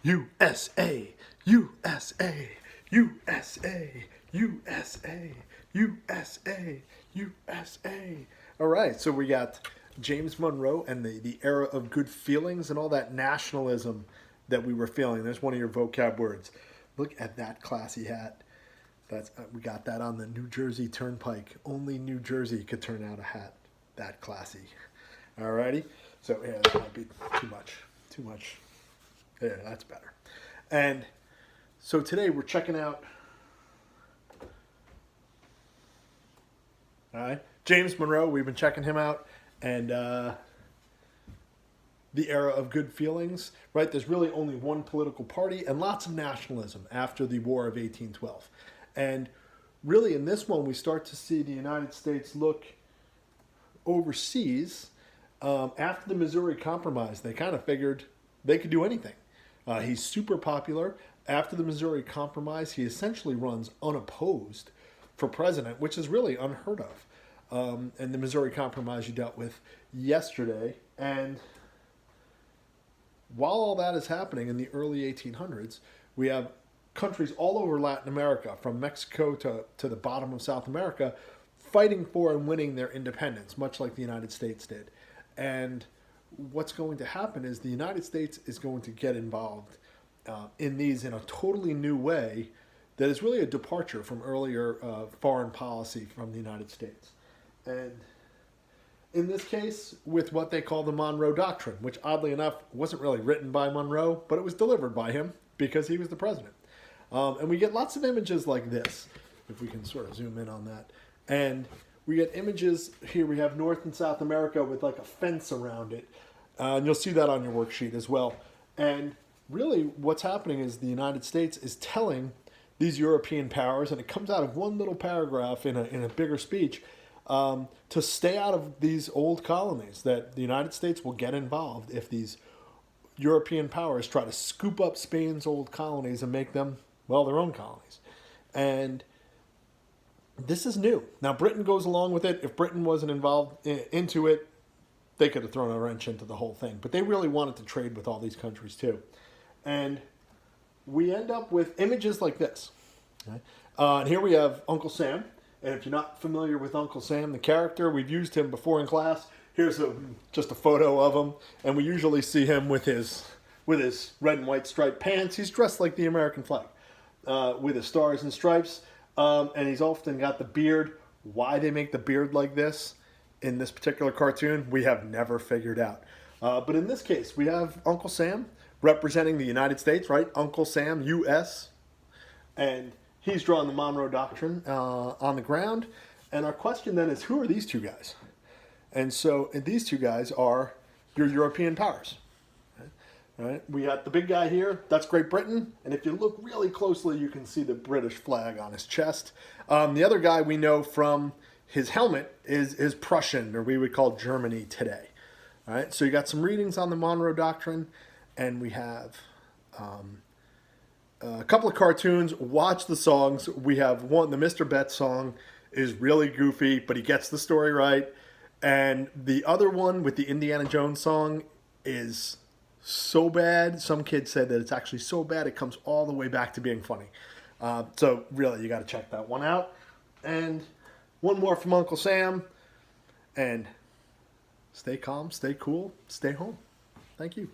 USA, USA, USA, USA, USA, USA. All right, so we got James Monroe and the era of good feelings and all that nationalism that we were feeling. There's one of your vocab words. Look at that classy hat. That's we got that on the New Jersey Turnpike. Only New Jersey could turn out a hat that classy. Alrighty, so yeah, that might be too much. Too much. Yeah, that's better. And so today we're checking out. All right, James Monroe. We've been checking him out, and the era of good feelings. Right, there's really only one political party and lots of nationalism after the War of 1812, and really in this one we start to see the United States look overseas. After the Missouri Compromise, they kind of figured they could do anything. He's super popular. After the Missouri Compromise, he essentially runs unopposed for president, which is really unheard of. And the Missouri Compromise you dealt with yesterday. And while all that is happening in the early 1800s, we have countries all over Latin America, from Mexico to the bottom of South America, fighting for and winning their independence, much like the United States did. And what's going to happen is the United States is going to get involved in these in a totally new way that is really a departure from earlier foreign policy from the United States. And in this case, with what they call the Monroe Doctrine, which oddly enough wasn't really written by Monroe, but it was delivered by him because he was the president. And we get lots of images like this, if we can sort of zoom in on that. And we get images here. We have North and South America with like a fence around it. And you'll see that on your worksheet as well. And really what's happening is the United States is telling these European powers, and it comes out of one little paragraph in a bigger speech, to stay out of these old colonies, that the United States will get involved if these European powers try to scoop up Spain's old colonies and make them, well, their own colonies. And this is new. Now, Britain goes along with it. If Britain wasn't involved into it, they could have thrown a wrench into the whole thing. But they really wanted to trade with all these countries too. And we end up with images like this. Okay? And here we have Uncle Sam. And if you're not familiar with Uncle Sam, the character, we've used him before in class. Here's just a photo of him. And we usually see him with his red and white striped pants. He's dressed like the American flag with his stars and stripes. And he's often got the beard. Why they make the beard like this in this particular cartoon, we have never figured out. But in this case, we have Uncle Sam representing the United States, right? Uncle Sam, U.S. And he's drawing the Monroe Doctrine on the ground. And our question then is, who are these two guys? And so these two guys are your European powers. Right? We got the big guy here. That's Great Britain. And if you look really closely, you can see the British flag on his chest. The other guy we know from his helmet is Prussian, or we would call Germany today. All right? So you got some readings on the Monroe Doctrine, and we have a couple of cartoons. Watch the songs. We have one, the Mr. Betts song is really goofy, but he gets the story right. And the other one with the Indiana Jones song is so bad. Some kids said that it's actually so bad it comes all the way back to being funny. So really, you got to check that one out. And one more from Uncle Sam. And stay calm, stay cool, stay home. Thank you.